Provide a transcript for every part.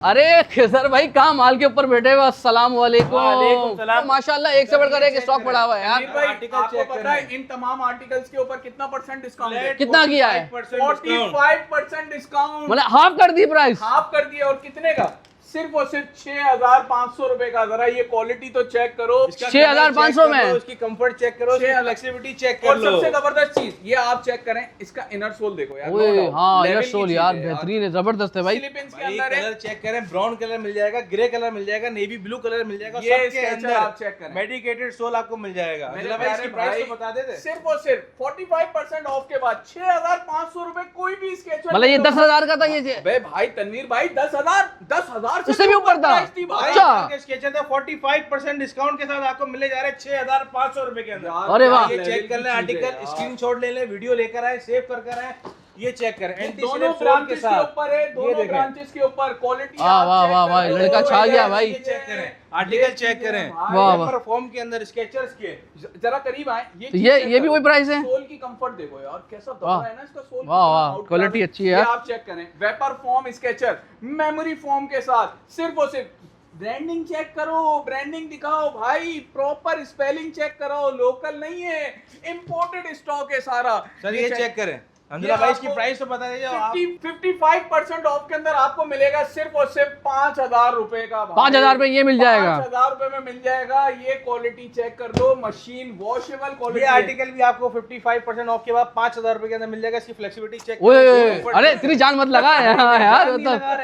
अरे खिजर भाई कहाँ माल के ऊपर बैठे हुए। अस्सलाम वालेकुम। सलाम। माशाल्लाह एक से बढ़कर एक स्टॉक पड़ा हुआ है यार। भाई आपको पता है इन तमाम आर्टिकल्स के ऊपर कितना % डिस्काउंट है? कितना किया है? 45% डिस्काउंट। मतलब हाफ कर दी प्राइस। हाफ कर दिया। और कितने का? सिर्फ और सिर्फ 6,500 रुपए का। जरा ये क्वालिटी तो चेक करो। 6,500 में उसकी कंफर्ट चेक करो, उसकी फ्लेक्सिबिलिटी चेक कर और लो। सबसे जबरदस्त चीज ये आप चेक करें, इसका इनर सोल देखो यार। ओए हाँ लेवल इनर की सोल चीज यार है बेहतरीन है, जबरदस्त है भाई। फिलीपींस के भाई अंदर है। कलर चेक करें, ब्राउन कलर मिल जाएगा, ग्रे कलर मिल जाएगा, नेवी ब्लू कलर मिल जाएगा। ये सबके sketcher अंदर आप चेक करें। मेडिकेटेड सोल आपको मिल जाएगा। मेरे भाई इसकी प्यारे प्राइस भाई, तो बता देते। सिर्फ और सिर्फ 45% ऑफ के बाद 6,500 रुपए कोई भी स्केचर। मतलब ये 10,000 का था ये। बे भाई तनवीर भाई 10,000 उससे भी ऊपर था। अच्छा स्केचर था 45% डिस्काउंट के साथ आपको मिले जा रहे 6,500 रुपए के अंदर। अरे वाह। ये चेक कर लें, आर्टिकल स्क्रीनशॉट ले लें, वीडियो लेकर आए, सेव कर आए, ये चेक करें। एंटी दोनों स्लिप सोल के ब्रांचेस के साथ ऊपर है, दोनों ब्रांचेस के ऊपर क्वालिटी। वाह वाह वाह वाह, लड़का छा गया भाई। ये चेक करें, आर्टिकल चेक करें। वाह वाह। फॉर्म के अंदर स्केचर्स के जरा करीब आए। तो ये भी वही प्राइस है। सोल की कंफर्ट देखो यार कैसा दबा वाह। है ना इसका सोल। वाह वाह, क्वालिटी अच्छी है ये यार। आप चेक करें, vapour form sketcher memory form के साथ। सिर्फ और सिर्फ ब्रांडिंग चेक करो, ब्रांडिंग दिखाओ भाई, प्रॉपर स्पेलिंग चेक करो, लोकल नहीं है, इंपोर्टेड स्टॉक है सारा। सर ये चेक करें। अंदर भाई इसकी प्राइस तो बता दीजिए आप। 55% ऑफ के अंदर आपको मिलेगा सिर्फ और सिर्फ 5,000 रुपए का। 5,000 रुपए ये मिल जाएगा। 5,000 रुपए में मिल जाएगा। ये क्वालिटी चेक कर लो, मशीन वॉशेबल क्वालिटी। ये आर्टिकल भी आपको 55% ऑफ के बाद 5,000 रुपए के अंदर मिल जाएगा। इसकी फ्लेक्सिबिलिटी चेक ओए अरे इतनी जान मत लगा यार।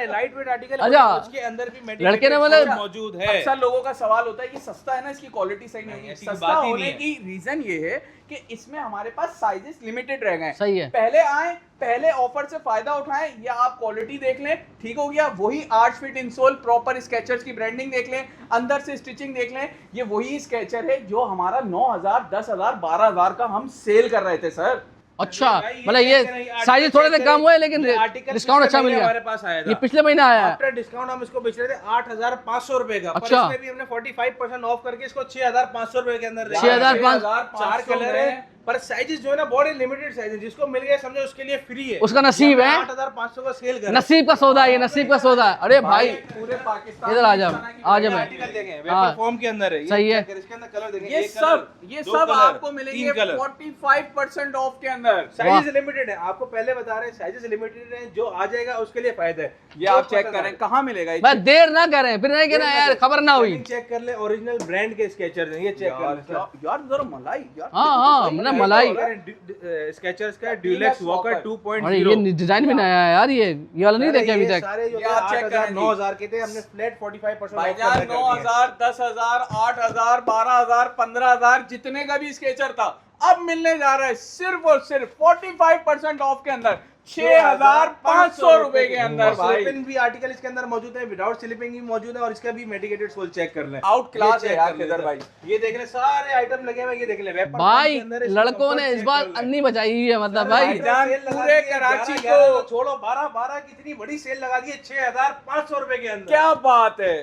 लाइट वेट आर्टिकल अच्छा। उसके अंदर भी लड़के ने मतलब मौजूद है। अक्सर लोगों का सवाल होता है कि सस्ता है ना, इसकी क्वालिटी सही नहीं है। ऐसी कोई सस्ता बात ही होने नहीं है। की रीजन ये है कि इसमें हमारे पास साइजेस लिमिटेड रह गए। सही है। पहले आए, पहले ऑफर से फायदा उठाएं, या आप क्वालिटी देख लें, ठीक हो गया। वही 8 फीट इंसोल, प्रॉपर स्केचर्स की ब्रांडिंग देख लें, अंदर से स्टिचिंग देख लें। ये वही स्केचर है जो हमारा 9,000, 10,000, 12,000 का हम सेल कर रहे थे सर। अच्छा मतलब ये साइज थोड़े से कम हुए लेकिन डिस्काउंट अच्छा मिल गया। हमारे पास आया था। ये पिछले महीने आया है। आफ्टर डिस्काउंट हम इसको बेच रहे थे 8,500 रुपए का। अच्छा। पर इसमें भी हमने 45% ऑफ करके इसको 6,500 रुपए के अंदर 6,500 चार कलर है, पर साइजेस जो है ना बॉडी लिमिटेड साइज है। जिसको मिल गया समझो उसके लिए फ्री है। उसका नसीब है। 8,500 का सेल कर। नसीब का सौदा है ये, नसीब का सौदा है। अरे भाई पूरे पाकिस्तान इधर आ जाओ, आ जाओ भाई। आर्टिकल देखें, हाँ। वेपर फॉर्म के अंदर है। ये सही है। चेक करें, इसके अंदर कलर देखें। ये एक सब कलर, ये दो सब कलर, आपको मिलेंगे 3 कलर। 45% ऑफ के अंदर। साइजेस लिमिटेड है, आपको पहले बता रहे हैं साइजेस लिमिटेड है। जो आ जाएगा उसके लिए फायदा है। ये आप चेक करें कहाँ मिलेगा ये। बस देर ना करें, फिर नहीं कहना यार खबर ना हुई। चेक कर ले, ओरिजिनल ब्रांड के स्केचर्स हैं। ये चेक कर यार जरा मलाई यार। हाँ हाँ मतलब मलाई। स्केचर्स का ड्यूलेक्स वॉकर 2.0। अरे ये डिजाइन भी नया है यार, ये वाला नहीं देखे अभी तक। सारे जो ये आप चेक 8,000 करें। 9,000 के थे, हमने फ्लैट 45% भाईजान 9,000, 10,000, 8,000, 12,000, 15,000 जितने का भी स्केचर था अब मिलने जा रहा है सिर्फ और सिर्फ 45% ऑफ के अंदर 6,500 रुपए के अंदर। भाई स्लिपिंग भी आर्टिकल इसके अंदर मौजूद है, विदाउट स्लिपिंग भी मौजूद है, और इसका भी मेडिकेटेड सोल चेक कर लें। आउट क्लास ये है check यार कर लें किधर इधर। भाई। ये देख ले सारे आइटम लगे हुए, ये देख ले वेपर भाई के अंदर इसकी लड़कों ने comfort इस check बार कर ले। अन्नी बचाई हुई है मतलब भाई। भाईजान, सेल लगा पूरे दी है, कराची 11 को छोड़ो 12 की इतनी बड़ी सेल लगा दी है 6,500 रुपए के अंदर। क्या बात है।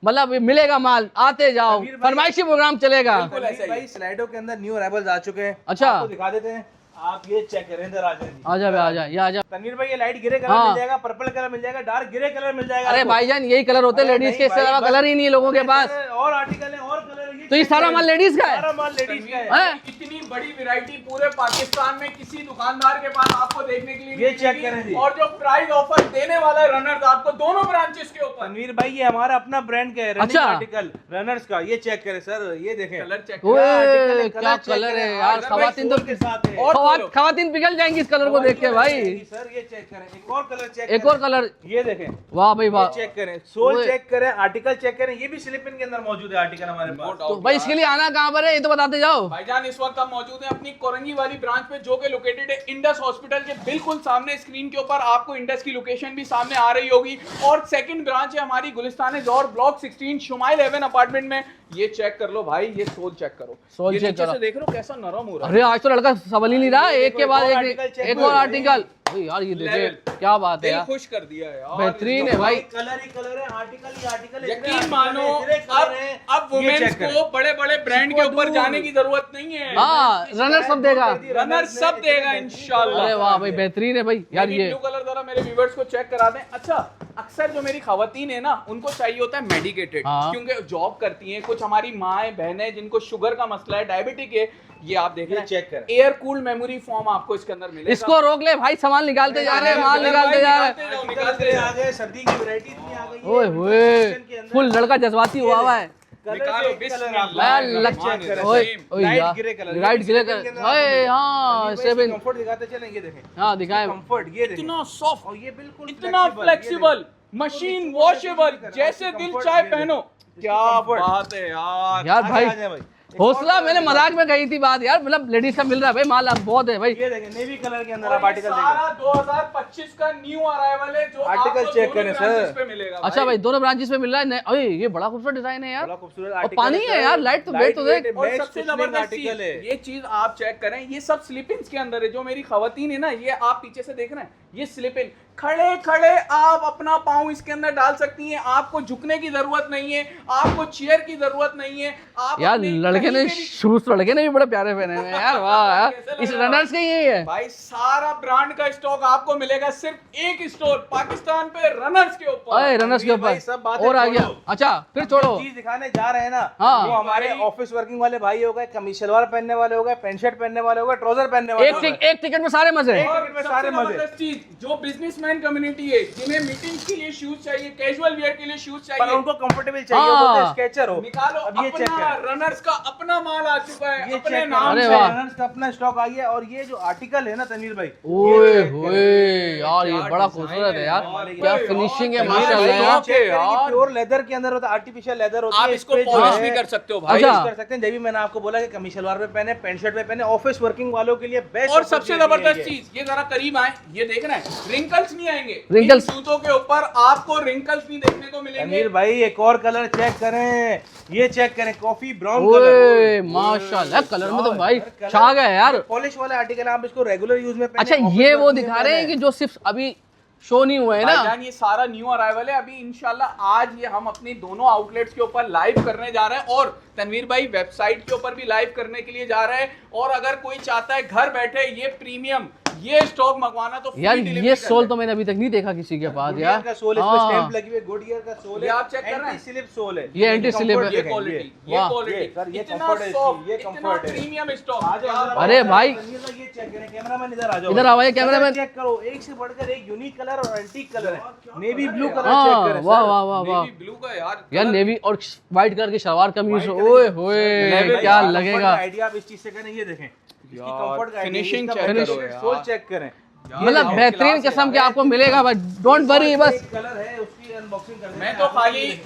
मतलब मिलेगा माल, आते जाओ, तनवीर भाई- फरमाइशी प्रोग्राम चलेगा। बिल्कुल ऐसा ही है। भाई स्लाइडो के अंदर न्यू अराइवल्स आ चुके हैं। अच्छा। आपको दिखा देते हैं, आप ये चेक करें, इधर आ जाइए। आ जा आ जा, ये आ जा। तनवीर भाई ये लाइट ग्रे कलर हाँ। मिल जाएगा, पर्पल कलर मिल जाएगा, डार्क ग्रे कलर मिल जाएगा। अरे आपको। भाईजान यही कलर होते हैं अरे लेडीज के, नहीं इससे अलावा भाई, कलर ही नहीं है लोगों के पास। और आर्टिकल है और कलर है। तो ये सारा माल लेडीज का है। सारा माल लेडीज का है। हैं? इतनी बड़ी वैरायटी पूरे पाकिस्तान में किसी दुकानदार के पास आपको देखने के लिए ये नहीं check मिलेगी। करें जी। और जो प्राइस ऑफर देने वाला है रनर्स आपको दोनों ब्रांचेस के ऊपर। तनवीर भाई ये हमारा अपना ब्रांड का है, रनिंग अच्छा। आर्टिकल रनर्स का। ये चेक करें सर, ये देखें कलर चेक ओए आर्टिकल क्या check कलर करें। है यार, अगर खवातीन भाई तो सोल के साथ है। और खवातीन पिघल जाएंगी इस कलर को देख के भाई। सर ये चेक करें, एक और कलर चेक एक और कलर, ये देखें, वाह भाई वाह। ये चेक करें, सोल ओए। चेक करें, आर्टिकल चेक करें। ये भी स्लिपिंग के अंदर मौजूद है आर्टिकल हमारे पास। तो भाई इसके लिए आना कहाँ पर है ये तो बताते जाओ। भाईजान इस वक्त हम मौजूद हैं अपनी कोरंगी वाली ब्रांच पे, जो कि लोकेटेड है इंडस हॉस्पिटल के बिल्कुल सामने। स्क्रीन के ऊपर आपको इंडस की लोकेशन भी सामने आ रही होगी। और सेकंड ब्रांच है हमारी गुलिस्तान जोर ब्लॉक 16 शुमाइल हेवन अपार्टमेंट में। ये चेक कर लो भाई, ये सोल चेक करो, सोल ये चेक नीचे करो। से देख लो कैसा नरम हो रहा है। अरे आज तो लड़का संभल ही नहीं रहा, एक के बाद एक और आर्टिकल। भाई यार ये देखिए Level. क्या बात है दिल यार, खुश कर दिया यार। बेहतरीन है भाई। कलर ही कलर है, आर्टिकल ही आर्टिकल है। यकीन मानो अब वुमेन्स को बड़े बड़े ब्रांड के ऊपर जाने की जरूरत नहीं है। हाँ रनर सब देगा। रनर सब देगा इंशाल्लाह। अरे वाह भाई बेहतरीन है भाई यार ये। ब्लू कलर जरा मेरे व्यूअर्स को चेक करा दें। अच्छा, अक्सर जो मेरी खवातीन है ना, उनको चाहिए होता है मेडिकेटेड, हाँ। क्योंकि जॉब करती हैं। कुछ हमारी माएँ बहनें जिनको शुगर का मसला है, डायबिटिक है, ये आप देख रहे हैं, चेक करें। एयर कूल मेमोरी फॉर्म आपको इसके अंदर मिलेगा। इसको रोक ले भाई, सामान निकालते जा रहे हैं, माल निकालते जा रहे हैं। निकालते आ गए, सर्दी की वैरायटी इतनी आ गई है। ओए होए फुल लड़का जज्बाती हुआ हुआ है निकालो यार। Light grey colour, right grey colour. ओए हाँ सेवन कंफर्ट दिखाते चलें, ये देखें हाँ दिखाएं। कंफर्ट, ये देखें इतना सॉफ्ट और ये बिल्कुल इतना फ्लेक्सिबल, मशीन वॉशेबल, जैसे दिल चाहे पहनो। क्या बात है यार। यार भाई आ जाए भाई। हौसला, मैंने मजाक में कही थी बात यार, मतलब लेडीज का मिल रहा है भाई माल, अब बहुत है भाई। ये देखें नेवी कलर के अंदर और आप ये आर्टिकल सारा 2025 का न्यू अराइवल है, जो आर्टिकल आपको चेक दोनों करें, branches सर। पे मिलेगा। अच्छा भाई दोनों ब्रांचेस में मिल रहा है। अरे ये बड़ा खूबसूरत डिजाइन है यार, बड़ा खूबसूरत और आर्टिकल पानी है यार, लाइट तो वेट तो देख। और सबसे जबरदस्त चीज, ये चीज आप चेक करें, ये सब स्लिप इन्स के अंदर है। जो मेरी खवातीन है ना, ये आप पीछे से देख रहे हैं, ये स्लिप इन, खड़े खड़े आप अपना पाँव इसके अंदर डाल सकती हैं। आपको झुकने की जरूरत नहीं है, आपको चेयर की जरूरत नहीं है। आप यार अपने लड़के ने कहीं पे भी- शूज तो लड़के ने भी बड़े प्यारे पहने हुए हैं यार, वाह यार। इस रनर्स के यही है भाई, सारा ब्रांड का स्टॉक आपको मिलेगा सिर्फ एक स्टोर पाकिस्तान पे, रनर्स के ऊपर। अरे रनर्स के भाई, सब ऊपर बातें और आ गया। छोड़ो। अच्छा फिर छोड़ो, चीज दिखाने जा रहे हैं ना, हाँ। वो हमारे भाई- ऑफिस वर्किंग वाले भाई हो गए, कमीज सलवार पहनने वाले हो गए, पैंट शर्ट पहनने वाले हो गए, ट्राउजर पहनने वाले हो गए। एक टिकट में सारे मजे। एक और टिकट में सबसे सारे मजे। जबरदस्त चीज, जो बिजनेसमैन कम्युनिटी है, जिन्हें मीटिंग्स के लिए शूज चाहिए, कैजुअल वेयर के लिए शूज पर चाहिए, उनको कंफर्टेबल चाहिए, हाँ। बोलते स्केचर हो। निकालो। अब ये चेक अपना करें, रनर्स का अपना माल आ चुका है, ये अपने चेक नाम अरे से। वाह। रनर्स का अपना स्टॉक आ गया। और ये जो आर्टिकल है ना तनवीर भाई, ओए होए यार ये बड़ा खूबसूरत है यार, हमारे क्या भाई, फिनिशिंग है यार, माशाल्लाह भाई, यार। प्योर लेदर के अंदर होता है, आर्टिफिशियल लेदर होती आप है। इसको इस पे जो पॉलिश है, भी कर सकते हो भाई। अच्छा। कर सकते हैं। जब भी मैंने आपको बोला कि कमीज सलवार पे पहने, पैंट शर्ट पे पहने, ऑफिस वर्किंग वालों के लिए बेस्ट। और सबसे जबरदस्त चीज, ये जरा करीब आए, ये देख रहे हैं, रिंकल्स नहीं आएंगे। Wrinkles- इन जूतों के ऊपर आपको रिंकल्स नहीं देखने को मिलेंगे। तनवीर भाई एक और कलर चेक करें, ये चेक करें, कॉफी ब्राउन ओए कलर। माशाल्लाह कलर में तो भाई छा गए यार। पॉलिश वाले आर्टिकल, आप इसको रेगुलर यूज में पहने, अच्छा ऑफिस ये वो वर्किंग में दिखा रहे हैं पहने। कि जो सिर्फ अभी शो नहीं हुए हैं ना। भाईजान, ये सारा न्यू अराइवल है। अभी इंशाल्लाह आज ये हम अपनी दोनों आउटलेट्स के ऊपर लाइव करने जा रहे हैं, और तनवीर भाई वेबसाइट के ऊपर भी लाइव करने के लिए जा रहे हैं। और अगर कोई चाहता है घर बैठे ये प्रीमियम ये स्टॉक मंगवाना, तो free यार delivery ये कर सोल दें। तो मैंने अभी तक नहीं देखा किसी के पास गुडियर यार। का सोल, इस पे हाँ। स्टैंप लगी हुई है, गुडियर का सोल ये है, आप चेक कर रहे हैं? एंटी स्लिप सोल है। ये एंटी स्लिप है। ये क्वालिटी, ये वाह। क्वालिटी, ये सर, ये इतना comfort है इसकी, soft, ये इतना comfort है। Premium stock. आ जाओ, अरे भाई। ये चेक करें, कैमरामैन इधर आ जाओ। इधर आओ, ये कैमरामैन। चेक करो, एक से बढ़कर एक यूनिक कलर और एंटीक कलर है। नेवी ब्लू कलर हाँ चेक करें वाह सर। वाह वाह वाह नेवी ब्लू का यार यार, नेवी और व्हाइट कलर की सलवार कमीज, White ओए कलर होए भाई, क्या comfort लगेगा। का आइडिया आप इस चीज से करें, ये देखें इसकी यार, कंफर्ट का finishing आइडिया, check इसका करो यार। सोल चेक करें। मतलब बेहतरीन किस्म के आपको मिलेगा भाई, डोंट वरी बस। कलर है उसकी अनबॉक्सिंग कर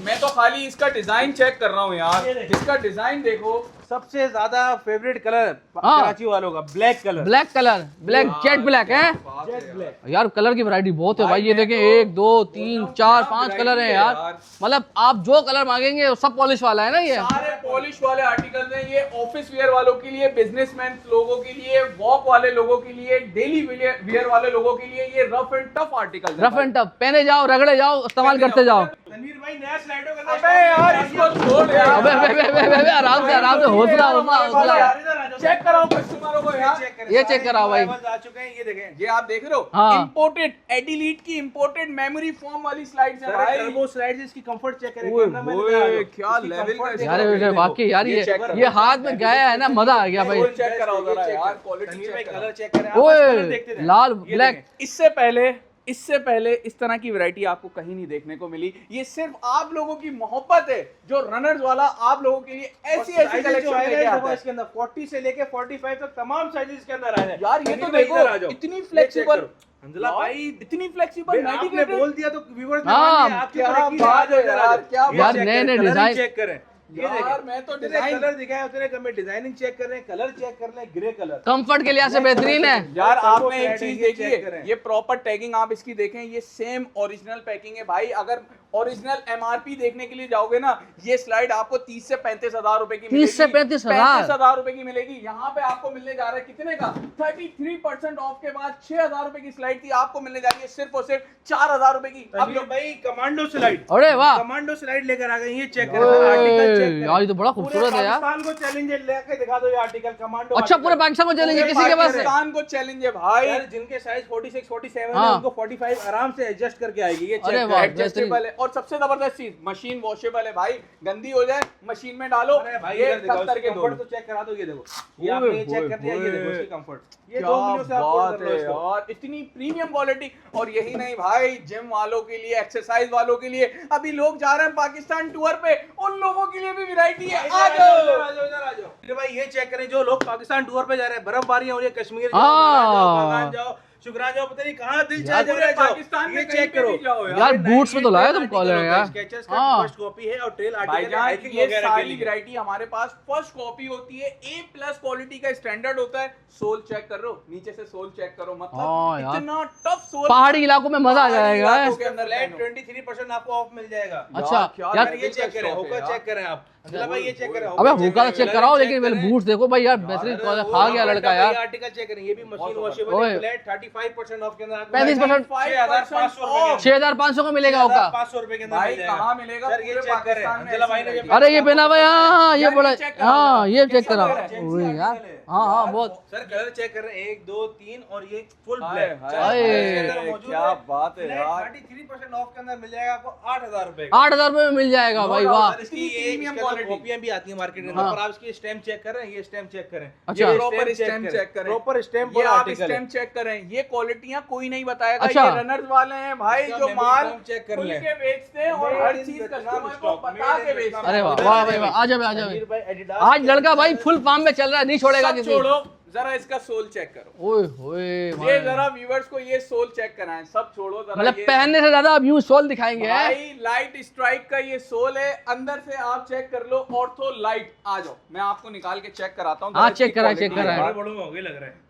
मैं तो खाली इसका डिजाइन चेक कर रहा हूँ यार। इसका डिजाइन देखो, सबसे ज्यादा फेवरेट कलर हाँ। कराची वालों का black colour. Black colour, black jet black है जेट ब्लैक। यार। कलर की वैरायटी बहुत है भाई, ये देखें 1 2 3 4 5 कलर है यार। मतलब आप जो कलर मांगेंगे वो सब पॉलिश वाला है ना ये। सारे पॉलिश वाले आर्टिकल हैं। ये ऑफिस वेयर वालों के लिए, बिजनेसमैन लोगों के लिए, वॉक वाले लोगों के लिए, डेली वेयर वाले लोगों के लिए, ये rough and tough article. Rough and tough, पहने जाओ, रगड़े जाओ, इस्तेमाल करते जाओ। तनवीर भाई नया स्लाइडो का अबे यार इसको छोड़ यार। अबे आराम से हौसला। चेक कराओ कस्टमरों को यार। ये चेक कराओ भाई। आ चुके हैं, ये देखें। ये आप देख रहे हो, हाँ। इंपोर्टेड एडिलीट की इंपोर्टेड मेमोरी फोम वाली स्लाइड्स है सर भाई। टर्बो स्लाइड्स, इसकी कंफर्ट चेक करें। ओए कैमरामैन होए, इधर आ जाओ। क्या इसकी level comfort का देखो, यार ये देखो। वाकई यार ये check करो। ये हाथ में गया है ना, मजा आ गया भाई। चेक कराओ जरा यार, क्वालिटी तनवीर चेक भाई कराओ। कलर चेक करें। आप बस कलर देखते ओए जाएं। लाल ये ब्लैक। देखें। इससे पहले इस तरह की वैरायटी आपको कहीं नहीं देखने को मिली। ये सिर्फ आप लोगों की मोहब्बत है, जो रनर्स वाला आप लोगों के लिए ऐसी और ऐसी sizes जो कलेक्शन आएगा लेके इस आता दफा है। इसके अंदर 40 से लेके 45 तक तमाम साइजेस के अंदर आ रहे हैं। यार ये तनवीर तो भाई देखो, इधर आ जाओ। इतनी ये check फ्लेक्सिबल करो। हंजला भाई इतनी फ्लेक्सिबल आपने मेडिकेटेड। बोल दिया तो व्यूअर्स ने हाँ, मान लिया। आपकी क्या तरक्की बात है इधर आ यार, जाओ। क्या ये बात। check नए करें, नए कलर ही डिजाइन। चेक करें। ये यार, देखें, मैं तो उतने डिजाइन कलर दिखाए, उतने कम डिजाइनिंग चेक कर रहे हैं, कलर चेक कर रहे हैं, ग्रे कलर। कंफर्ट के लिहाज से बेहतरीन है। यार Turbo आपने एक flat है, चीज ये check देखी करें। है, ये प्रॉपर टैगिंग आप इसकी देखें, ये सेम ओरिजिनल पैकिंग है भाई। अगर ओरिजिनल एमआरपी देखने के लिए जाओगे ना, ये स्लाइड आपको 30 से 35 हजार रुपए की 30 से 35 हजार? 35,000 रुपए की मिलेगी। यहाँ पे आपको मिलने जा रहा है कितने का? 33% ऑफ के बाद 6,000 रुपए की स्लाइड थी, आपको मिलने जा रही है सिर्फ और सिर्फ 4,000 रुपए की। अब तनवीर भाई कमांडो स्लाइड, अरे वाह, कमांडो स्लाइड लेकर आ गए, ये चेक करें सर, आर्टिकल चेक करें। यार ये तो बड़ा खूबसूरत है यार। पाकिस्तान को चैलेंज लेके दिखा दो ये आर्टिकल कमांडो। अच्छा, पूरे पाकिस्तान को चलेंगे, पूरे किसी के पास है? पाकिस्तान को चैलेंज है भाई। यार जिनके साइज 46 47 हाँ। है, उनको 45 आराम से एडजस्ट करके आएगी, ये अरे चेक वाह, करें। एडजस्टेबल है और सबसे जबरदस्त चीज मशीन वॉशेबल है भाई। गंदी हो जाए मशीन में डालो, अरे भाई ये इधर देखो, 70 के इसकी दो। कंफर्ट तो चेक करा दो, ये देखो, ये आपने ये चेक कर दिया, ये देखो इसकी कंफर्ट, ये क्या 2 मिनट से आप बात कर लो है इसको। यार, इतनी प्रीमियम क्वालिटी। और यही नहीं भाई, जिम वालों के लिए, एक्सरसाइज वालों के लिए, अभी लोग जा रहे हैं पाकिस्तान टूर पे, उन लोगों के लिए भी वैरायटी है। आ जाओ। अरे भाई ये चेक करें, जो लोग पाकिस्तान टूर पे जा रहे हैं, बर्फबारी हो रही है, कश्मीर जाओ, हाँ। बागान जाओ, शुक्रान जाओ, पता नहीं कहाँ दिल चाहे पूरे जाओ, पाकिस्तान में ये कहीं चेक पे करो भी जाओ यार। यार बूट्स में तो लाया तुम कॉलर यार। स्केचर्स का हाँ। फर्स्ट कॉपी है और ट्रेल आर्टिकल है, भाईजान हाइकिंग ये वगैरह के सारी लिए। वैरायटी हमारे पास फर्स्ट कॉपी होती है, A+ क्वालिटी का स्टैंडर्ड होता है। सोल चेक कर लो, नीचे से सोल चेक करो, हाँ मतलब यार। इतना टफ सोल। पहाड़ी इलाकों में मजा आ जाएगा। पहाड़ी इलाकों के अंदर फ्लैट पहनो। 23% आपको ऑफ मिल जाएगा। अच्छा क्या यार, ये चेक करें, होका चेक करें आप, अब्दुल्ला भाई ये चेक करें, अबे हुक्का तो चेक कराओ, लेकिन मेरे बूट्स देखो भाई यार, बेहतरीन कॉलर खा गया लड़का यार। आर्टिकल चेक करें, ये भी मशीन बहुत वॉशेबल ओए। है, फ्लैट 35% ऑफ के अंदर आपको 35% 6,500 6,500 को मिलेगा होगा। 500 रुपए के अंदर भाई मिल जाएगा। कहाँ मिलेगा? सर ये पूरे चेक करें, पाकिस्तान में अब्दुल्ला भाई ने ऐसी जो अरे ये पहना भाई, हाँ ये यार, बड़ा, ये चेक करो हाँ जरा। ये चेक कैसा करा। लग रहा है? ओए यार, आर्टिकल है। हाँ हाँ बहुत। सर कलर चेक कर रहे हैं, 1 2 3 और ये फुल हाय, ब्लैक, हाय, हाय, क्या बात है यार। 33% ऑफ के अंदर मिल जाएगा आपको 8,000 रुपए। 8,000 रुपए में मिल जाएगा भाई, वाह। इसकी प्रीमियम ये क्वालिटी। कॉपियां भी आती हैं मार्केट के हाँ। अंदर, पर आप इसकी स्टैम्प चेक कर रहे हैं, ये स्टैम्प चेक करें। अच्छा। ये प्रॉपर स्टैम्प चेक करें, प्रॉपर स्टैम्प ये और आप आर्टिकल है। स्टैम्प चेक करें। ये क्वालिटियां कोई नहीं बताएगा, अच्छा। ये रनर्स वाले हैं भाई, इसका जो memory माल foam check कर खुल लें। के बेचते हैं और Made हर in चीज Vietnam कस्टमर को stock, बता made के in बेचते Vietnam। हैं। अरे वाह वाह भाई वाह, आ जाओ आ जाओ। तनवीर भाई Adidas आज के लड़का भाई अंदर- फुल फार्म में चल रहा है, नहीं छोड़ेगा सब किसी। छोड़ो, जरा इसका सोल चेक करो। ओए होए ये भाई। जरा व्यूअर्स को ये सोल चेक कराएं, सब छोड़ो जरा। मतलब ये- पहनने से ज्यादा अब यूं सोल दिखाएंगे हैं? भाई लाइट स्ट्राइक का ये सोल है, अंदर से आप चेक कर लो। ऑर्थो लाइट, आ जाओ मैं आपको निकाल के चेक कराता हूँ। हाँ, चेक कराएं, चेक कराएं। बड़े बड़ों में हो गए लग रहा है।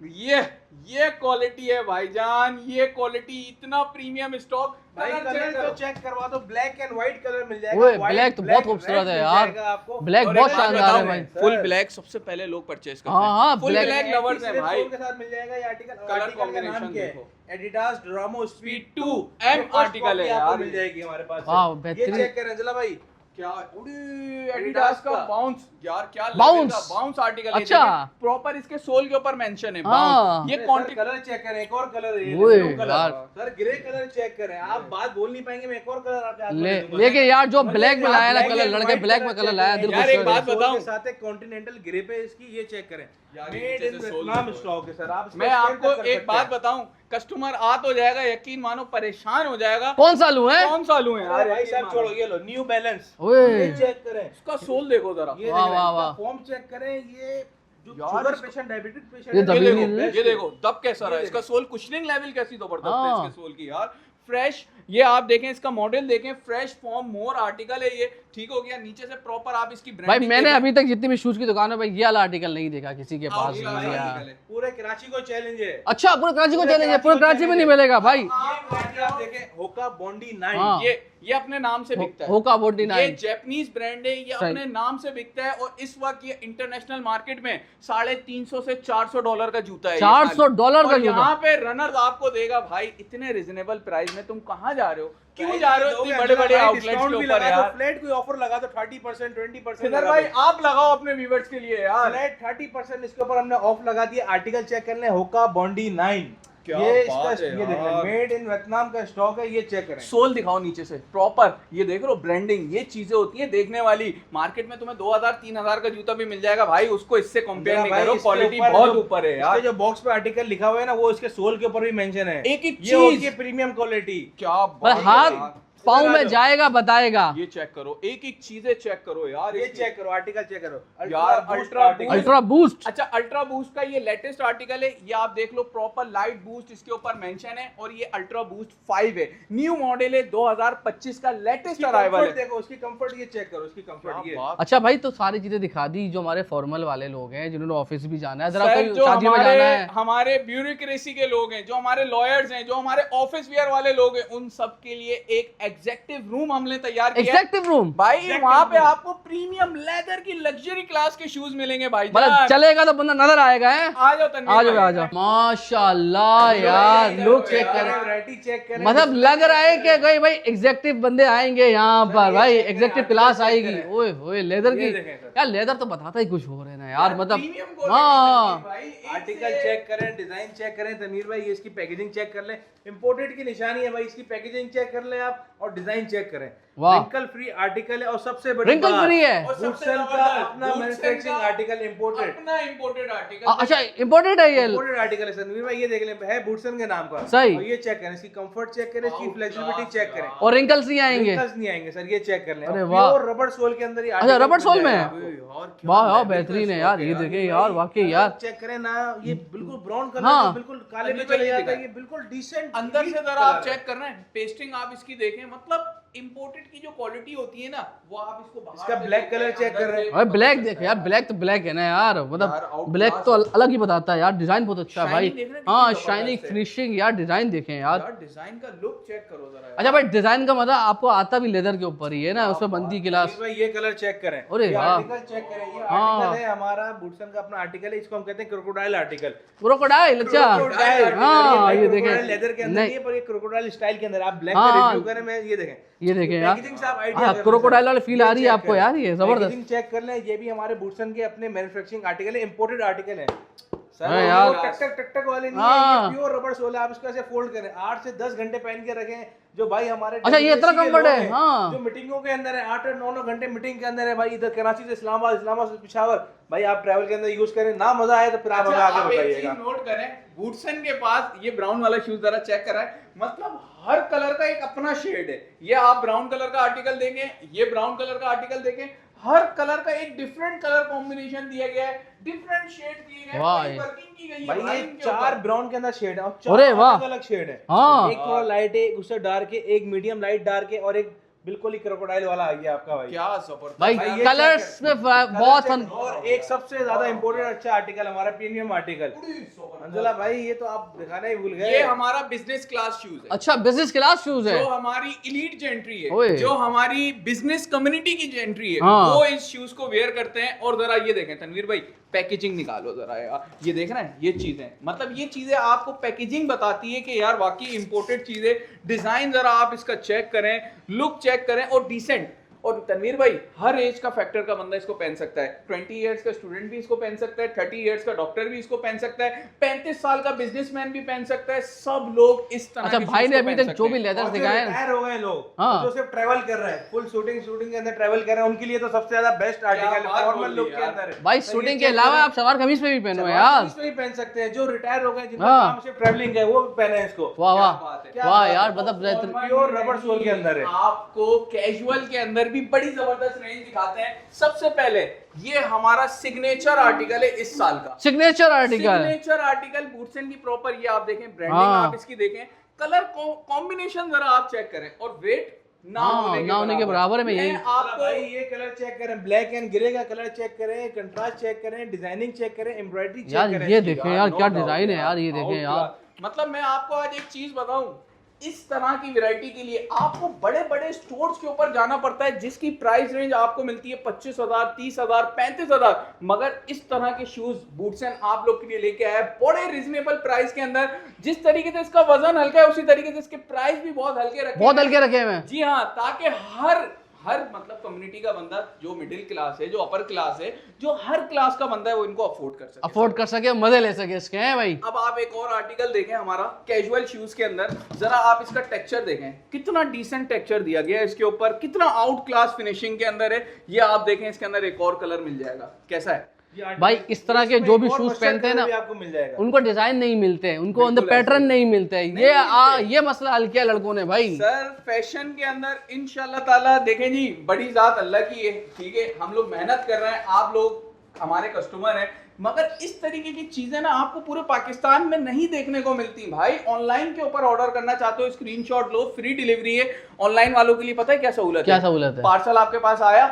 ये क्वालिटी है भाईजान, ये क्वालिटी, इतना प्रीमियम स्टॉक। भाई कलर चेक कलर तो करो। चेक करवा दो, ब्लैक एंड व्हाइट कलर मिल जाएगा। ओए White, ब्लैक तो black, बहुत खूबसूरत red है मिल यार, जाएगा आपको। ब्लैक और बहुत एक बात शानदार है बताऊं, भाई। सर। फुल ब्लैक सबसे पहले लोग परचेज करते हाँ, हाँ, हैं। फुल black- ब्लैक लवर्स हैं भाई। के साथ मिल जाएगा ये आर्टिकल। कलर आर्टिकल का combination नाम क्या है? देखो। Adidas Dramo Speed Speed 2 2 M ये first आर्टिकल है copy आपको यार। मिल जाएगी हमारे पास से। वाह, ये बेहतरीन। चेक करें अंजला भाई, क्या Adidas एडिडास का का। बाउंस यार, क्या Bounce? बाउंस आर्टिकल अच्छा। प्रॉपर इसके सोल के ऊपर मेंशन है हाँ। बाउंस। ये सर क्वांटिटी कलर चेक करें, एक और कलर है, ओए ब्लू कलर। यार। सर ग्रे कलर चेक करें, आप बात बोल नहीं पाएंगे, मैं एक और कलर आपके हाथ में दे दूंगा। लेकिन यार जो ब्लैक में लाया ना Black कलर, and लड़के white ब्लैक में कलर कलर check लाया, करें। दिल यार, खुश एक कर बात दिया। बताऊं? के साथ एक कॉन्टिनेंटल ग्रे पे इसकी ये चेक करें, यार, मेड नीचे इन से वियतनाम सोल स्टॉक है सर। आप इसको मैं scan आपको कर एक सकते बात हैं। बताऊं, कस्टमर आ तो जाएगा, यकीन मानो परेशान हो जाएगा। कौन सा लूं है? कौन सा लूं अरे यार? भाई यकीन साहब मानो। छोड़ो, ये लो न्यू बैलेंस, ओए। ये चेक करें, इसका सोल देखो जरा। ये वाह, वाह, वाह वाह। फॉर्म चेक करें, ये जो यार, शुगर इसको- पेशेंट, डायबिटिक ये पेशेंट, ये दबी देखो, नहीं है। ये देखो दब कैसा रहा है ये इसका सोल, कुशनिंग लेवल कैसी जबरदस्त है हाँ। इसके सोल की यार। फ्रेश, ये आप देखें इसका मॉडल देखें, फ्रेश फॉर्म मोर आर्टिकल है ये। ठीक हो गया, नीचे से प्रॉपर आप इसकी भाई ब्रांडिंग मैंने अभी तक जितनी भी शूज की दुकान है भाई, ये वाला आर्टिकल नहीं देखा किसी के पास ये भी वाला यार। article है। पूरे कराची को चैलेंज है। अच्छा पूरे कराची को पूरे चैलेंज है, कराची पूरे को कराची में challenge नहीं है। मिलेगा भाई। ये ब्रांड आप देखें, होका बॉन्डी 9। हाँ। ये अपने नाम से बिकता है। होका 49। ये जापानीज ब्रांड है, ये सही। अपने नाम से बिकता है और इस वक्त ये इंटरनेशनल मार्केट में $350 से $400 का जूता है। ये $400 खाली। का और जूता। यहाँ पे रनर्स आपको देगा भाई इतने रिजनेबल प्राइस में। तुम कहाँ जा रहे हो? क्यों जा रहे हो इतने बड़े बड़े आउटलेट्स के ऊपर यार? फ्लैट कोई ऑफर लगा दो 30% 20%। सिद्धार्थ भाई आप लगाओ अपने व्यूवर्स के लिए यार। फ्लैट 30% इसके ऊपर हमने ऑफ लगा दिया। आर्टिकल चेक कर लें, होका बॉन्डी 9। क्या ये बात इसका है ये देख यार। लें, मेड इन वियतनाम का स्टॉक है, ये चेक करें। सोल दिखाओ नीचे से प्रॉपर, ये देख रहे हो ब्रांडिंग, ये चीजें होती हैं देखने वाली। मार्केट में तुम्हें 2000-3000 का जूता भी मिल जाएगा भाई, उसको इससे कंपेयर नहीं भाई, करो, इसके क्वालिटी ऊपर बहुत जो- ऊपर है इसके यार। जो बॉक्स पे आर्टिकल लिखा हुआ है ना, वो इसके सोल के ऊपर भी मेंशन है। एक-एक ये होती चीज। है प्रीमियम क्वालिटी। क्या पर बात है हाथ यार। पाँव में जाएगा बताएगा। ये चेक करो, एक एक चीजें चेक करो यार, ये चेक करो, आर्टिकल चेक करो यार, अल्ट्रा बूस्ट। अच्छा, अल्ट्रा बूस्ट का ये लेटेस्ट आर्टिकल है, ये आप देख लो, प्रॉपर लाइट बूस्ट इसके ऊपर मेंशन है, और ये अल्ट्रा बूस्ट 5 है, न्यू मॉडल है, 2025 का लेटेस्ट अराइवल है। देखो उसकी कंफर्ट, ये चेक करो उसकी कंफर्ट। ये अच्छा भाई, तो सारी चीजें दिखा दी जो हमारे फॉर्मल वाले लोग हैं, जिन्होंने ऑफिस भी जाना है, जरा सर, जो शादी में जाना है, हमारे ब्यूरोक्रेसी के लोग हैं, जो हमारे लॉयर्स हैं, जो हमारे ऑफिस वेयर वाले लोग हैं, उन सब के लिए एक एग्जेक्टिव रूम हमने तैयार किया है। एग्जेक्टिव रूम भाई, वहाँ पे आपको प्रीमियम लेदर की लग्जरी क्लास के शूज मिलेंगे भाई। मतलब चलेगा तो बंदा नजर आएगा है। आ जाओ तन्वीर, आ जाओ। माशाल्लाह यार, लुक चेक करें, वैरायटी चेक करें। मतलब लग रहा है कि कोई भाई एग्जेक्टिव बंदे आएंगे यहाँ पर, भाई एग्जेक्टिव क्लास आएगी। ओए ओए, लेदर की यार, लेदर तो बताता ही कुछ हो रहे ना यार, मतलब हाँ। आर्टिकल चेक करें, डिजाइन चेक करें तनवीर भाई, ये इसकी पैकेजिंग चेक कर लें, इंपोर्टेड की निशानी है भाई, इसकी पैकेजिंग चेक कर लें आप, और डिजाइन चेक करें। रिंकल फ्री आर्टिकल है, और सबसे बड़ी रिंकल फ्री है, वुडसन का अपना मैन्युफैक्चरिंग आर्टिकल, इंपोर्टेड, अपना इंपोर्टेड आर्टिकल। अच्छा इंपोर्टेड है ये, इंपोर्टेड आर्टिकल है तनवीर भाई, ये देख लें, है वुडसन के नाम का। सही। और ये चेक करें, इसकी कंफर्ट चेक करें, इसकी फ्लेक्सिबिलिटी चेक करें, और रिंकल्स नहीं आएंगे। रिंकल्स नहीं आएंगे सर, ये चेक कर लें। अरे वाह, प्योर रबर सोल के अंदर ये अच्छा रबर सोल में है, और वाह यार बेहतरीन है यार, ये देखे यार, वाकई यार चेक करें ना, ये बिल्कुल ब्राउन कलर हाँ। है, बिल्कुल काले में चले जाता है, ये बिल्कुल डिसेंट। अंदर से जरा आप चेक करना है, पेस्टिंग आप इसकी देखें, मतलब इंपोर्टेड की जो क्वालिटी होती है ना, वो आप इसको बाहर इसका से ब्लैक देखें, कलर चेक अंदर कर रहे हैं। से अरे ब्लैक देखे यार, ब्लैक तो ब्लैक है ना यार, मतलब ब्लैक तो अलग ही बताता है यार, डिजाइन बहुत अच्छा है भाई। Shining देख रहे हैं हाँ, कितनी शाइनिंग जबरदस्त है। फिनिशिंग यार, डिजाइन देखें यार। यार डिजाइन का लुक चेक करो जरा यार। अच्छा भाई, डिजाइन का मतलब आपको आता भी लेदर के ऊपर ही है ना, उसमें बंदी गिलास। भाई ये कलर चेक करें, अरे ये वाह। आर्टिकल चेक करें, ये आर्टिकल है हमारा वुडसन का अपना आर्टिकल है, इसको हम कहते हैं क्रोकोडाइल आर्टिकल। क्रोकोडाइल, अच्छा हाँ, ये देखें लेदर के अंदर नहीं, नहीं है, पर ये क्रोकोडाइल स्टाइल के अंदर। आप ब्लैक हाँ। का रिव्यू करें, मैं ये देखें, ये देखें यार, पैकेजिंग से आप आइडिया कर क्रोकोडाइल वाली फील आ रही है आपको यार, ये जबरदस्त। पैकेजिंग चेक कर लें, ये भी हमारे वुडसन के अपने मैन्युफैक्चरिंग आर्टिकल है, इंपोर्टेड आर्टिकल है सर। अरे यार। टक टक वाले नहीं हाँ। है, ये प्योर रबर सोल है, आप इसको ऐसे फोल्ड करें, 8 से 10 घंटे पहन के रखें, जो भाई हमारे अच्छा, ये इतना WC के comfort लोग है, हैं, हाँ। जो मीटिंगों के अंदर है, 8-9 घंटे मीटिंग के अंदर है भाई, इधर कराची से इस्लामाबाद, इस्लामाबाद से पेशावर, भाई आप ट्रैवल के अंदर यूज करें, ना मजा आए तो फिर आप हमें आगे आप एक बताइएगा। चीज नोट करें, वुडसन के पास ये ब्राउन वाला शूज जरा चेक करा है, मतलब हर कलर का एक अपना शेड है। ये आप ब्राउन कलर का आर्टिकल देंगे, ये ब्राउन कलर का आर्टिकल देखें, हर कलर का एक डिफरेंट कलर कॉम्बिनेशन दिया गया है, डिफरेंट शेड दिए गए हैं, वाह, पूरी वर्किंग की गई है भाई ये इनके 4 ऊपर। ब्राउन के अंदर शेड है, और अरे 4 वाह। अलग अलग शेड है। हाँ। एक थोड़ा लाइट है, एक उससे डार्क है, एक मीडियम लाइट डार्क है, और एक बिल्कुल ही क्रोकोडाइल वाला आ गया आपका भाई। क्या जबरदस्त भाई ये कलर्स check में कलर बहुत check फन। और एक सबसे ज्यादा इंपोर्टेंट अच्छा आर्टिकल हमारा प्रीमियम आर्टिकल। अंजुला भाई ये तो आप दिखाना ही भूल गए। ये हमारा बिजनेस क्लास शूज है, अच्छा, बिजनेस क्लास शूज है, जो हमारी इलीट जेंट्री ओए। है, जो हमारी बिजनेस कम्युनिटी की जेंट्री है, हाँ। वो इस शूज को वेयर करते हैं। और जरा ये देखें तनवीर भाई, पैकेजिंग निकालो जरा यार, ये देख रहे हैं, ये चीजें, मतलब ये चीजें आपको पैकेजिंग बताती है कि यार वाकई इंपोर्टेड चीजें। डिजाइन जरा आप इसका चेक करें, लुक चेक करें, और डिसेंट। और तनवीर भाई, हर एज का फैक्टर का बंदा इसको पहन सकता है। 20 इयर्स का स्टूडेंट भी इसको पहन सकता है, 30 इयर्स का डॉक्टर भी इसको पहन सकता है, 35 साल का बिजनेसमैन भी पहन सकता है, सब लोग इस तरह अच्छा के भाई shoes ने को अभी पहन तक सकते जो भी हैं। लेदर और जो दिखाए हैं, रिटायर हो गए लोग, हाँ। जो सिर्फ ट्रैवल कर रहे हैं, फुल शूटिंग के अंदर ट्रैवल कर रहे हैं, उनके लिए तो सबसे ज्यादा बेस्ट आर्टिकल है, बात फॉर्मल बोल लुक दी के यार। अंदर है। भाई तो शूटिंग ये के check अलावा करें। आप सलवार कमीज में भी पहनो सलवार यार। कमीज में भी पहन सकते हैं, जो रिटायर हो गए, जिनका हाँ। काम सिर्फ ट्रैवलिंग है, वो पहने इसको। वाह वाह बात है। क्या वाह बात यार, है। मतलब बेहतरीन। प्योर रबर सोल के अंदर है। आपको कैजुअल के अंदर भी बड़ी जबरदस्त रेंज दिखाते हैं। सबसे पहले ये हमारा सिग्नेचर आर्टिकल है इस साल का, सिग्नेचर आर्टिकल, सिग्नेचर आर्टिकल वुडसन की प्रॉपर। ये आप देखें, ब्रांडिंग हाँ। आप इसकी देखें, कलर कॉम्बिनेशन जरा आप चेक करें, और वेट ना हाँ, ना होने के बराबर है। मैं यही आपको भाई ये कलर चेक करें, ब्लैक एंड ग्रे का कलर चेक करें, कंट्रास्ट चेक करें, डिजाइनिंग चेक करें, एम्ब्रॉयडरी चेक यार, करें। ये देखें यार, क्या no doubt डिजाइन है यार, ये देखें यार। मतलब मैं आपको आज एक चीज बताऊं, इस तरह की वैरायटी के लिए आपको बड़े बड़े स्टोर्स के ऊपर जाना पड़ता है, जिसकी प्राइस रेंज आपको मिलती है 25,000, 30,000, 35,000। मगर इस तरह के शूज वुडसन आप लोग के लिए लेके आया है बड़े रिजनेबल प्राइस के अंदर। जिस तरीके से इसका वजन हल्का है, उसी तरीके से इसके प्राइस भी बहुत हल्के रखे बहुत हैं। हल्के रखे हुए हैं। जी हाँ, ताकि हर मतलब कम्युनिटी का बंदा, जो मिडिल क्लास है, जो अपर क्लास है, जो हर क्लास का बंदा है, वो इनको अफोर्ड कर सके, अफोर्ड कर सके, मजे ले सके इसके, हैं भाई। अब आप एक और आर्टिकल देखें हमारा कैजुअल शूज के अंदर, जरा आप इसका टेक्सचर देखें, कितना डिसेंट टेक्सचर दिया गया है इसके ऊपर, कितना आउट क्लास फिनिशिंग के अंदर है। ये आप देखें, इसके अंदर एक और कलर मिल जाएगा, कैसा है? भाई इस तरह के जो भी शूज पहनते हैं ना आपको मिल जाएगा, उनको डिजाइन नहीं मिलते हैं, उनको अंदर पैटर्न नहीं मिलते हैं। ये मसला हल किया लड़कों ने भाई। सर फैशन के अंदर इंशाल्लाह ताला देखें जी, बड़ी जात अल्लाह की है, ठीक है, हम लोग मेहनत कर रहे हैं, आप लोग हमारे कस्टमर हैं, मगर इस तरीके की चीजें ना आपको पूरे पाकिस्तान में नहीं देखने को मिलती। भाई ऑनलाइन के ऊपर ऑर्डर करना चाहते हो, स्क्रीनशॉट लो, फ्री डिलीवरी है। ऑनलाइन वालों के लिए पता है क्या सहूलत है? क्या सहूलत है? पार्सल आपके पास आया,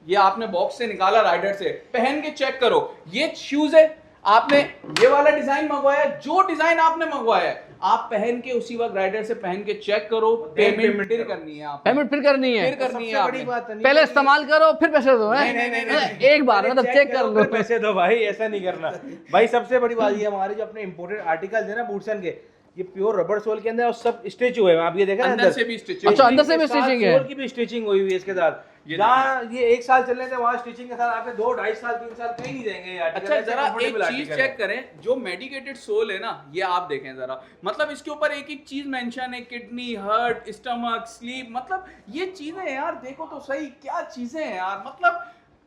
ये आपने बॉक्स से निकाला, राइडर से पहन के चेक करो, ये शूज है, आपने ये वाला डिजाइन मंगवाया, जो डिजाइन आपने मंगवाया है आप पहन के उसी वक्त राइडर से पहन के चेक करो, पेमेंट फिर करनी है, आप पेमेंट फिर करनी है, बड़ी बात है, पहले इस्तेमाल करो फिर पैसे दो। नहीं, एक बार मतलब चेक कर लो, पैसे दो भाई, ऐसा नहीं करना भाई। सबसे बड़ी बात ये हमारे जो अपने इंपोर्टेड आर्टिकल है ना बूटसन के, ये प्योर रबर सोल के अंदर और सब स्टिच हुए हैं, आप ये देख रहे हैं अंदर से भी स्टिचिंग। अच्छा अंदर से भी स्टिचिंग है, सोल की भी स्टिचिंग हुई हुई है इसके साथ। जहाँ ये 1 साल चल रहे थे वहाँ स्टिचिंग के साथ आपके 2, 2.5 साल 3 साल कहीं नहीं जाएंगे ये आर्टिकल। अच्छा जरा एक चीज चेक करें, जो मेडिकेटेड सोल है ना, ये आप देखें जरा, मतलब इसके ऊपर एक एक चीज मेंशन है, किडनी, हार्ट, स्टमक, स्लीप, मतलब ये चीजें यार देखो तो सही, क्या चीजें हैं यार। मतलब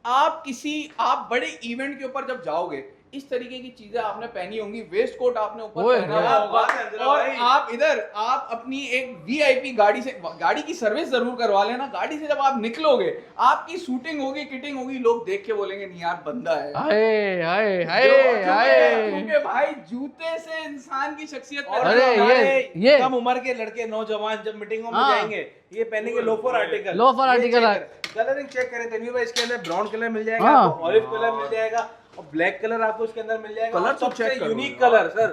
आप बड़े इवेंट के ऊपर जब जाओगे, इस तरीके की चीजें आपने पहनी होंगी, वेस्ट कोट आपने ऊपर पहना हुआ होगा, और आप अपनी एक वीआईपी गाड़ी की सर्विस जरूर करवा लेना। गाड़ी से जब आप निकलोगे, आपकी शूटिंग होगी, किटिंग होगी, लोग देख के बोलेंगे नहीं यार बंदा है। हाय हाय हाय हाय, क्योंकि भाई जूते से इंसान की शख्सियत पर। अरे ये कम उम्र के लड़के नौजवान जब मीटिंगों में जाएंगे ये पहनेंगे loafer article. Loafer article colouring check करें तन्वीर भाई, इसके अंदर ब्राउन कलर मिल जाएगा, ऑलिव कलर मिल जाएगा और ब्लैक कलर आपको इसके अंदर मिल जाएगा। कलर तो चेक करो, unique colour sir,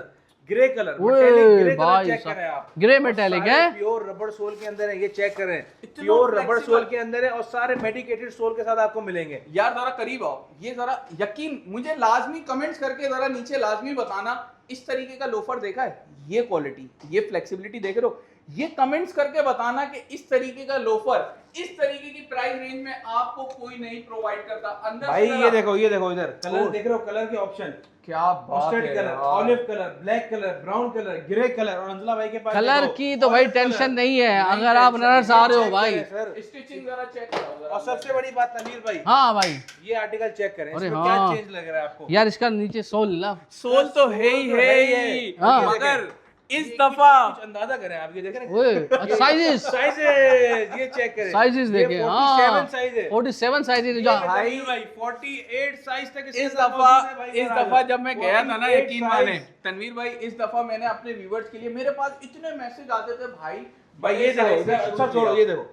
grey colour, ओए भाई चेक करें आप, ग्रे मेटालिक है, प्योर रबर सोल के अंदर है, ये चेक करें, प्योर रबर सोल के अंदर है और सारे मेडिकेटेड सोल के साथ आपको मिलेंगे। यार जरा करीब आओ, ये जरा यकीन, मुझे लाजमी कमेंट्स करके जरा नीचे लाजमी बताना, इस तरीके का लोफर देखा है, ये क्वालिटी, ये फ्लेक्सिबिलिटी देख रहे हो, ये कमेंट्स करके बताना कि इस तरीके का लोफर इस तरीके की प्राइस रेंज में आपको कोई नहीं प्रोवाइड करता। अंदर भाई ये देखो इधर कलर देख रहे हो, कलर के ऑप्शन, क्या बात है, colour, olive colour, black colour, brown colour, grey colour, और अंजला भाई के पास कलर की तो भाई टेंशन नहीं है, अगर आप नर्स आ रहे हो भाई। स्टिचिंग जरा चेक करो। और सबसे बड़ी बात तनवीर भाई, हाँ भाई ये आर्टिकल चेक करें, अरे इसमें हाँ। क्या चेंज लग रहा है आपको यार, इसका नीचे सोल ना, सोल तो है ही, हाँ। मगर इस दफा कुछ अंदाजा करें आप, ये देख रहे हैं ओए साइजेस साइजेस, ये चेक करें, साइजेस देखे, ये हाँ 47 साइज है, 47 साइजेस ये जो भाई 48 साइज तक इस दफा जब मैं गया था ना, यकीन माने तनवीर भाई, इस दफा मैंने अपने व्यूअर्स के लिए, मेरे पास इतने मैसेज आते थे भाई ये देखो, अच्छा छोड़ो, ये देखो,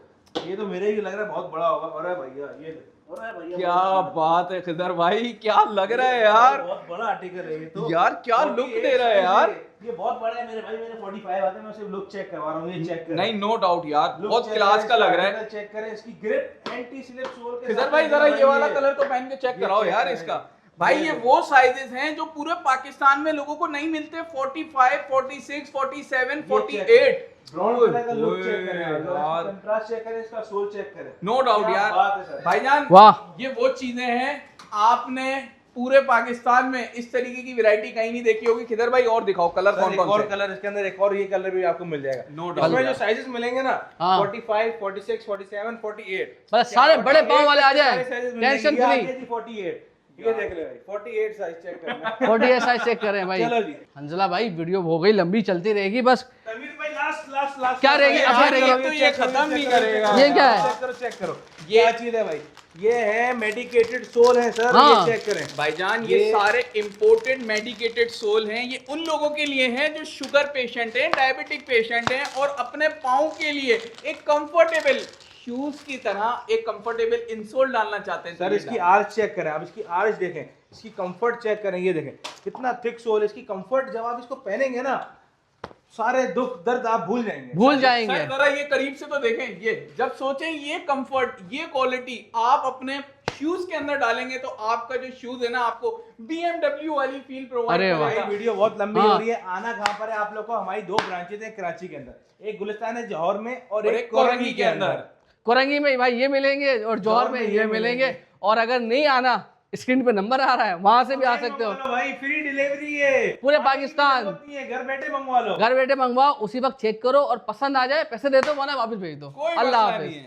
ये तो मेरे ही लग रहा है बहुत बड़ा होगा। अरे भैया ये देखो, अरे भैया क्या बात है खिदर भाई, क्या लग रहा है यार, बहुत बड़ा आर्टिकल है ये तो यार क्या लुक दे रहा है यार, ये बहुत बड़ा है मेरे भाई, मेरे 45 आते हैं, मैं सिर्फ लुक चेक करवा रहा हूं, ये चेक करें। नहीं नो डाउट यार, बहुत क्लास का लग रहा है। चेक करें इसकी ग्रिप, एंटी स्लिप सोल के खिदर भाई जरा ये वाला कलर तो पहन के चेक कराओ यार इसका। भाई ये वो साइजेस हैं जो पूरे पाकिस्तान में लोगों को नहीं मिलते, 45, 46, 47, 48। ब्राउन कलर का लुक चेक करें, कंट्रास्ट चेक करें, इसका सोल चेक करें। नो डाउट यार भाईजान, वाह, ये वो चीजें हैं आपने पूरे पाकिस्तान में इस तरीके की वैरायटी कहीं नहीं देखी होगी। खिदर भाई और दिखाओ कलर कौन कौन और कलर इसके अंदर, एक और ये कलर भी आपको मिल जाएगा। नो डाउट, इसमें जो साइजेस मिलेंगे ना, हाँ। 45, 46, 47, 48, बस सारे बड़े पाँव वाले आ जाए, टेंशन फ्री। 48 ये देख ले भाई, 48 साइज चेक करना, 48 साइज चेक करें भाई। चलो जी अंजला भाई, वीडियो हो गई लंबी, चलती रहेगी बस। तनवीर भाई लास्ट क्या रहेगी? अच्छा रहेगी तो ये खत्म नहीं करेगा। ये क्या है? चेक करो ये क्या चीज है भाई, ये है मेडिकेटेड सोल है सर, हाँ। ये चेक करें भाईजान, ये सारे इंपोर्टेड मेडिकेटेड सोल हैं। ये उन लोगों के लिए हैं जो शुगर पेशेंट हैं, डायबिटिक पेशेंट हैं और अपने पाँव के लिए एक कंफर्टेबल शूज की तरह एक कंफर्टेबल इंसोल डालना चाहते हैं। सर इसकी आर्च चेक करें आप, इसकी आर्च देखें, इसकी कंफर्ट चेक करें, ये देखें कितना थिक सोल है, इसकी कंफर्ट जब आप इसको पहनेंगे ना, सारे दुख दर्द आप भूल जाएंगे। सर जरा ये करीब से तो देखें, ये जब सोचें ये कंफर्ट, ये क्वालिटी आप अपने शूज के अंदर डालेंगे तो आपका जो शूज है ना, आपको BMW वाली फील प्रोवाइड करेगा। वीडियो बहुत लंबी हो रही है, आना कहाँ पर है आप लोग को, हमारी 2 ब्रांचेज हैं कराची के अंदर, एक गुलिस्तान है जौहर में और एक कोरंगी के अंदर। कोरंगी में भाई ये मिलेंगे और जौहर में ये मिलेंगे, और अगर नहीं आना, स्क्रीन पे नंबर आ रहा है, वहां से भी आ सकते हो भाई, फ्री डिलीवरी है पूरे पाकिस्तान, घर बैठे मंगवा लो, घर बैठे मंगवाओ, उसी वक्त चेक करो और पसंद आ जाए पैसे दे दो, वरना वापस भेज दो। अल्लाह हाफिज।